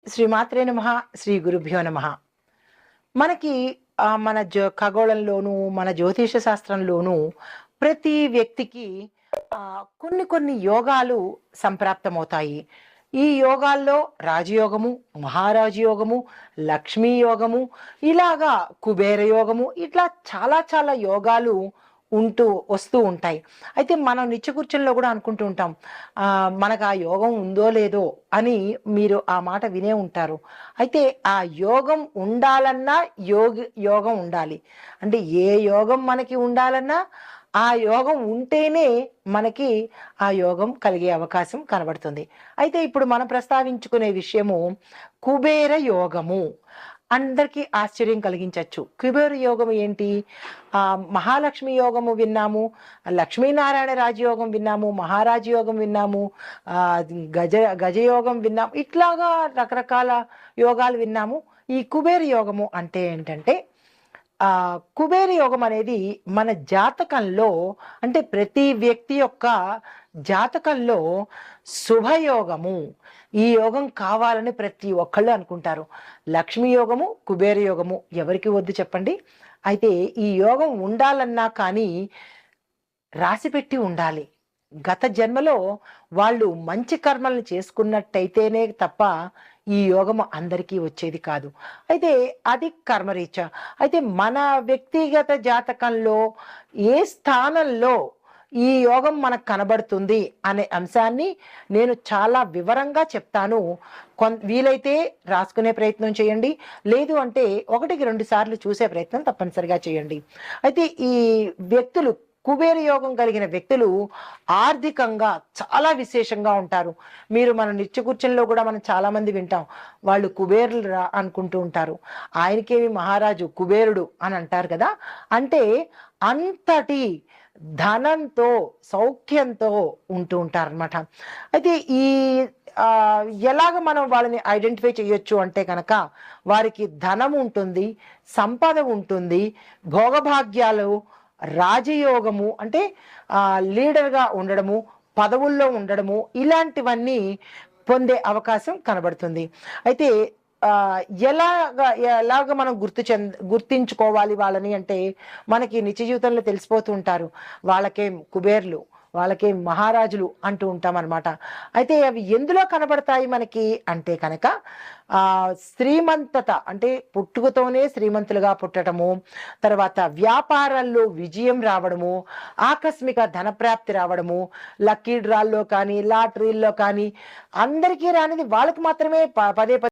శ్రీమాత్రే నమః. శ్రీ గురుభ్యో నమః. మనకి మన ఖగోళంలోనూ, మన జ్యోతిష శాస్త్రంలోనూ ప్రతి వ్యక్తికి కొన్ని కొన్ని యోగాలు సంప్రాప్తమవుతాయి. ఈ యోగాల్లో రాజయోగము, మహారాజయోగము, లక్ష్మీ యోగము, ఇలాగా కుబేర యోగము, ఇట్లా చాలా చాలా యోగాలు వస్తూ ఉంటాయి. అయితే మనం నిత్యకృత్యంలో కూడా అనుకుంటూ ఉంటాం, మనకు ఆ యోగం ఉందో లేదో అని. మీరు ఆ మాట వినే ఉంటారు. అయితే ఆ యోగం ఉండాలన్నా యోగం ఉండాలి. అంటే ఏ యోగం మనకి ఉండాలన్నా ఆ యోగం ఉంటేనే మనకి ఆ యోగం కలిగే అవకాశం కనబడుతుంది. అయితే ఇప్పుడు మనం ప్రస్తావించుకునే విషయము కుబేర యోగము. అందరికీ ఆశ్చర్యం కలిగించవచ్చు. కుబేర యోగం ఏంటి? మహాలక్ష్మి యోగము విన్నాము, లక్ష్మీనారాయణ రాజయోగం విన్నాము, మహారాజయోగం విన్నాము, గజ గజయోగం విన్నాము, ఇట్లాగా రకరకాల యోగాలు విన్నాము. ఈ కుబేర యోగము అంటే ఏంటంటే, కుబేర యోగం అనేది మన జాతకంలో, అంటే ప్రతి వ్యక్తి యొక్క జాతకంలో శుభయోగము. ఈ యోగం కావాలని ప్రతి ఒక్కళ్ళు అనుకుంటారు. లక్ష్మీ యోగము, కుబేర యోగము ఎవరికి వద్దు చెప్పండి? అయితే ఈ యోగం ఉండాలన్నా కానీ రాసిపెట్టి ఉండాలి. గత జన్మలో వాళ్ళు మంచి కర్మలను చేసుకున్నట్టయితేనే తప్ప ఈ యోగము అందరికీ వచ్చేది కాదు. అయితే అది కర్మరీత్యా. అయితే మన వ్యక్తిగత జాతకంలో ఏ స్థానంలో ఈ యోగం మనకు కనబడుతుంది అనే అంశాన్ని నేను చాలా వివరంగా చెప్తాను. వీలైతే రాసుకునే ప్రయత్నం చేయండి, లేదు అంటే 1-2 సార్లు చూసే ప్రయత్నం తప్పనిసరిగా చేయండి. అయితే ఈ వ్యక్తులు, కుబేర యోగం కలిగిన వ్యక్తులు ఆర్థికంగా చాలా విశేషంగా ఉంటారు. మీరు మన నిత్యకృత్యంలో కూడా మనం చాలా మంది వింటాం, వాళ్ళు కుబేరులు రా అనుకుంటూ ఉంటారు. ఆయనకేమి మహారాజు కుబేరుడు అని అంటారు కదా. అంటే అంతటి ధనంతో, సౌఖ్యంతో ఉంటూ ఉంటారనమాట. అయితే ఈ ఎలాగ మనం వాళ్ళని ఐడెంటిఫై చేయొచ్చు అంటే కనుక, వారికి ధనం ఉంటుంది, సంపద ఉంటుంది, భోగభాగ్యాలు, రాజయోగము అంటే లీడర్గా ఉండడము, పదవుల్లో ఉండడము, ఇలాంటివన్నీ పొందే అవకాశం కనబడుతుంది. అయితే ఎలాగ మనం గుర్తించుకోవాలి వాళ్ళని అంటే, మనకి నిత్య జీవితంలో తెలిసిపోతూ ఉంటారు. వాళ్ళకేం కుబేర్లు, వాళ్ళకేం మహారాజులు అంటూ ఉంటాం అనమాట. అయితే అవి ఎందులో కనబడతాయి మనకి అంటే కనుక, శ్రీమంతత అంటే పుట్టుకతోనే శ్రీమంతులుగా పుట్టడము, తర్వాత వ్యాపారాల్లో విజయం రావడము, ఆకస్మిక ధనప్రాప్తి రావడము, లక్కీ డ్రాల్లో కానీ, లాటరీల్లో కానీ, అందరికీ రానిది వాళ్ళకి మాత్రమే పదే పదే